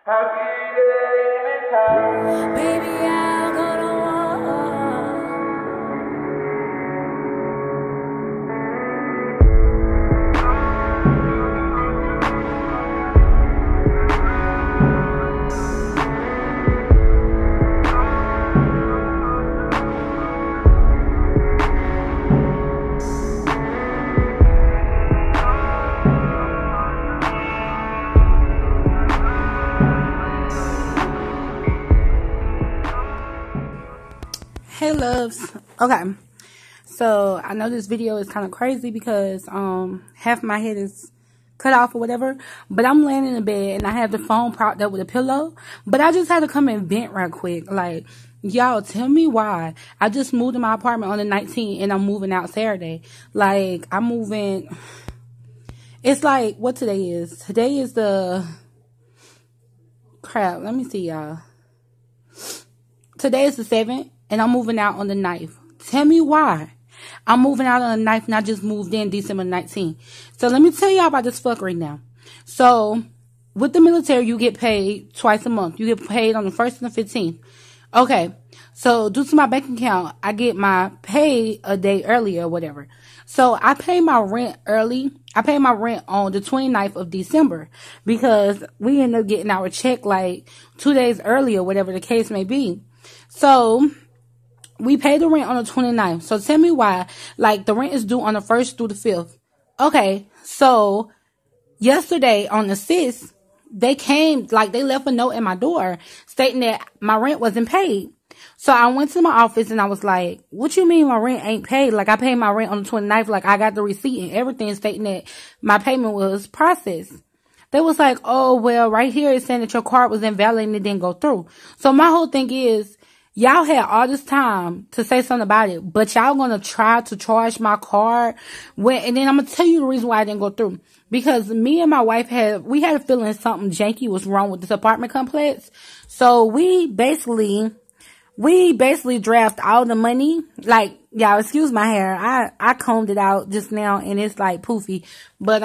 Baby, I'll go to war. Hey loves. Okay, so I know this video is kind of crazy because half my head is cut off or whatever, but I'm laying in the bed and I have the phone propped up with a pillow, but I just had to come and vent right quick. Like, y'all, tell me why. I just moved to my apartment on the 19th and I'm moving out Saturday. Like, I'm moving. It's like, what today is? Today is the crap. Let me see, y'all. Today is the 7th. And I'm moving out on the 9th. Tell me why. I'm moving out on the 9th and I just moved in December 19th. So let me tell y'all about this fuckery now. So with the military, you get paid twice a month. You get paid on the 1st and the 15th. Okay. So due to my bank account, I get my pay a day early or whatever. So I pay my rent early. I pay my rent on the 29th of December because we end up getting our check like 2 days early or whatever the case may be. So we pay the rent on the 29th. So tell me why. Like, the rent is due on the 1st through the 5th. Okay. So yesterday on the 6th, they came, like, they left a note at my door stating that my rent wasn't paid. So I went to my office and I was like, what you mean my rent ain't paid? Like, I paid my rent on the 29th. Like, I got the receipt and everything stating that my payment was processed. They was like, oh, well, right here it's saying that your card was invalid and it didn't go through. So my whole thing is, y'all had all this time to say something about it, but y'all gonna try to charge my card and then I'm gonna tell you the reason why I didn't go through. Because me and my wife had a feeling something janky was wrong with this apartment complex. So we basically draft all the money. Like, y'all, excuse my hair. I combed it out just now and it's like poofy. But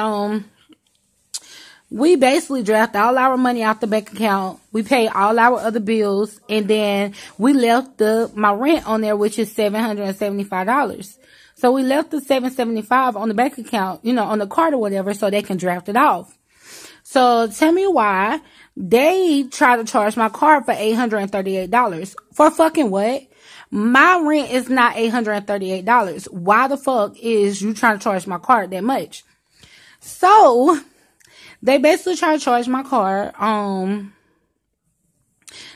we basically draft all our money out the bank account. We pay all our other bills. And then we left my rent on there, which is $775. So we left the $775 on the bank account, you know, on the card or whatever, so they can draft it off. So tell me why they try to charge my card for $838. For fucking what? My rent is not $838. Why the fuck is you trying to charge my card that much? So they basically try to charge my car.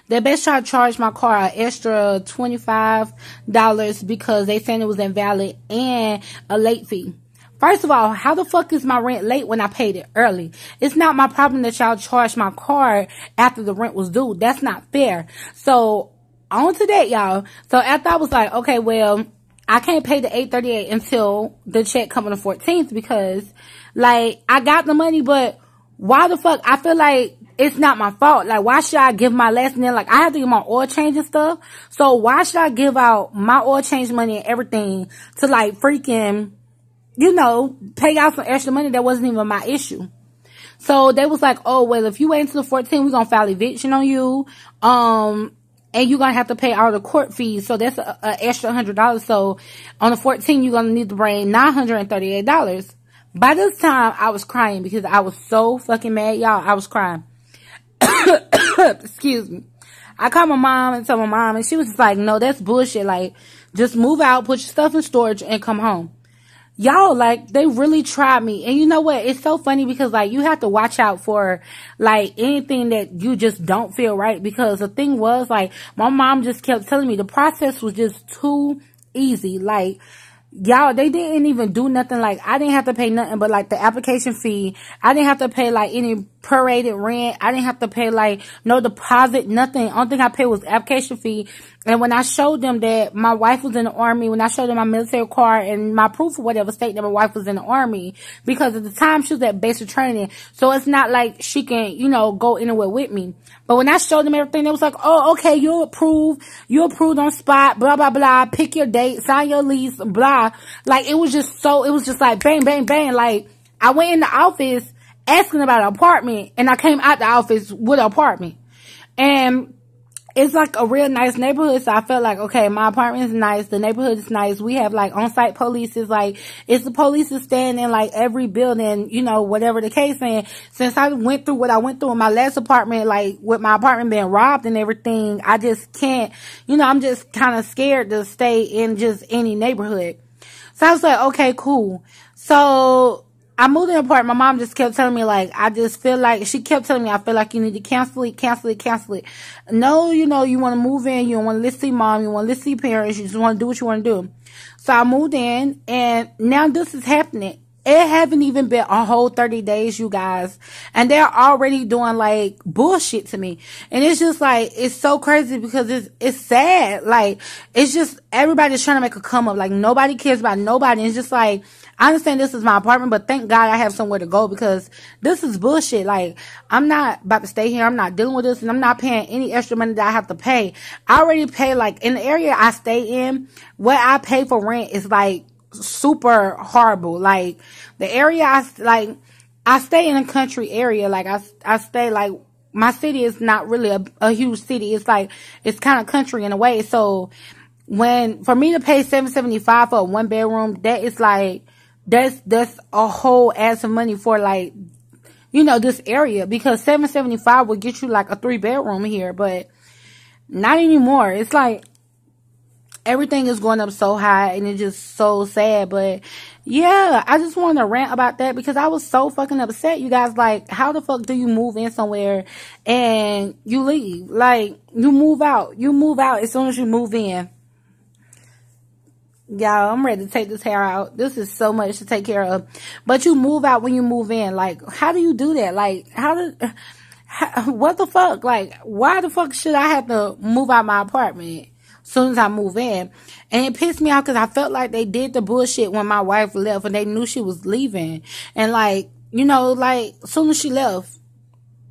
They basically try to charge my car an extra $25 because they saying it was invalid and a late fee. First of all, how the fuck is my rent late when I paid it early? It's not my problem that y'all charged my card after the rent was due. That's not fair. So on to that, y'all. So after I was like, okay, well, I can't pay the $838 until the check come on the 14th because, like, I got the money, but why the fuck? I feel like it's not my fault. Like, why should I give my last name? Like, I have to get my oil change and stuff. So why should I give out my oil change money and everything to, like, freaking, you know, pay out some extra money that wasn't even my issue? So they was like, oh, well, if you wait until the 14th, we're going to file eviction on you. And you're going to have to pay all the court fees. So that's an extra $100. So on the 14th, you're going to need to bring $938. By this time, I was crying because I was so fucking mad, y'all. I was crying. Excuse me. I called my mom and told my mom, and she was just like, no, that's bullshit. Like, just move out, put your stuff in storage, and come home. Y'all, like, they really tried me. And you know what? It's so funny because, like, you have to watch out for, like, anything that you just don't feel right. Because the thing was, like, my mom just kept telling me the process was just too easy. Like, y'all, they didn't even do nothing. Like, I didn't have to pay nothing but, like, the application fee. I didn't have to pay, like, any prorated rent. I didn't have to pay, like, no deposit, nothing. Only thing I paid was application fee. And when I showed them that my wife was in the army, when I showed them my military card and my proof or whatever state that my wife was in the army, because at the time she was at basic training, so it's not like she can, you know, go anywhere with me. But when I showed them everything, they was like, oh, okay, you're approved on spot, blah, blah, blah, pick your date, sign your lease, blah. Like, it was just like bang, bang, bang. Like, I went in the office asking about an apartment, and I came out the office with an apartment. And it's like a real nice neighborhood, so I felt like, okay, my apartment is nice, the neighborhood is nice, we have like on-site police, is like, it's the police is standing in like every building, you know, whatever the case. And since I went through what I went through in my last apartment, like with my apartment being robbed and everything, I just can't, you know, I'm just kind of scared to stay in just any neighborhood. So I was like, okay, cool. So I moved in the apartment. My mom just kept telling me, like, I just feel like, she kept telling me, I feel like you need to cancel it, cancel it, cancel it. No, you know, you want to move in, you don't want to listen to mom, you want to listen to parents, you just want to do what you want to do. So I moved in, and now this is happening. It haven't even been a whole 30 days, you guys. And they're already doing like bullshit to me. And it's just like, it's so crazy because it's sad. Like, it's just, everybody's trying to make a come up. Like, nobody cares about nobody. It's just like, I understand this is my apartment, but thank God I have somewhere to go, because this is bullshit. Like, I'm not about to stay here. I'm not dealing with this, and I'm not paying any extra money that I have to pay. I already pay, like, in the area I stay in, what I pay for rent is like super horrible. Like, the area I stay in a country area. Like, I stay, like, my city is not really a huge city. It's like, it's kind of country in a way. So for me to pay $775 for a 1-bedroom, that is like, that's a whole ass of money for, like, you know, this area, because $775 would get you like a 3-bedroom here, but not anymore. It's like, everything is going up so high, and it's just so sad. But yeah, I just want to rant about that because I was so fucking upset, you guys. Like, how the fuck do you move in somewhere and you leave? Like, you move out as soon as you move in. Y'all, I'm ready to take this hair out. This is so much to take care of. But you move out when you move in. Like, how do you do that? Like, what the fuck? Like, why the fuck should I have to move out my apartment as soon as I move in? And it pissed me off because I felt like they did the bullshit when my wife left, and they knew she was leaving. And like, you know, like, as soon as she left,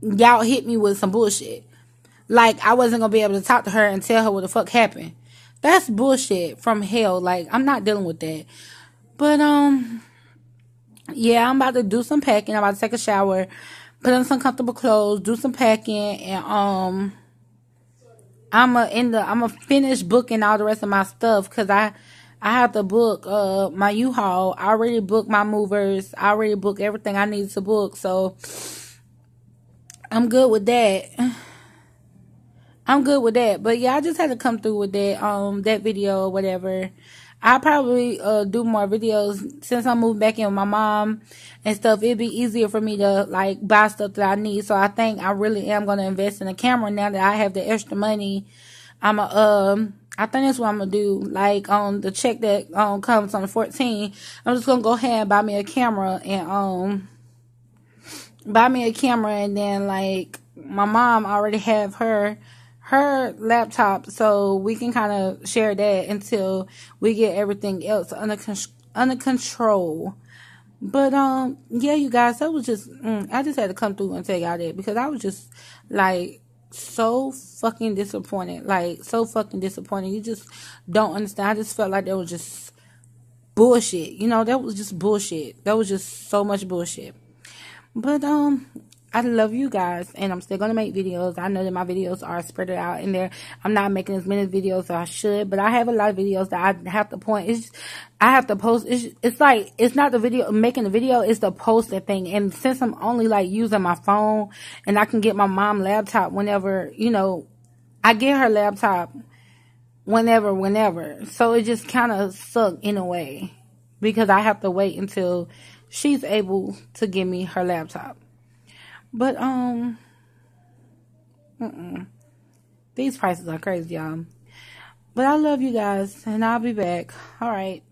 y'all hit me with some bullshit. Like, I wasn't going to be able to talk to her and tell her what the fuck happened. That's bullshit from hell. Like, I'm not dealing with that. But, yeah, I'm about to do some packing. I'm about to take a shower, put on some comfortable clothes, do some packing, and, I'ma finish booking all the rest of my stuff, because I have to book, my U-Haul. I already booked my movers. I already booked everything I need to book. So, I'm good with that. But yeah, I just had to come through with that, that video or whatever. I'll probably, do more videos since I moved back in with my mom and stuff. It'd be easier for me to, like, buy stuff that I need. So I think I really am going to invest in a camera now that I have the extra money. I think that's what I'm going to do. Like, on the check that, comes on the 14th, I'm just going to go ahead and buy me a camera and, then, like, my mom already have her laptop, so we can kind of share that until we get everything else under control. But yeah, you guys, that was just I just had to come through and tell y'all that, because I was just like so fucking disappointed. Like, so fucking disappointed. You just don't understand. I just felt like that was just bullshit. You know, that was just bullshit. That was just so much bullshit. But I love you guys, and I'm still going to make videos. I know that my videos are spread out in there. I'm not making as many videos as I should, but I have a lot of videos that I have to point. I have to post. It's like, it's not the video, making the video, it's the posting thing. And since I'm only like using my phone, and I can get my mom laptop whenever, you know, I get her laptop whenever. So it just kind of sucked in a way, because I have to wait until she's able to give me her laptop. But, these prices are crazy, y'all. But I love you guys, and I'll be back. All right.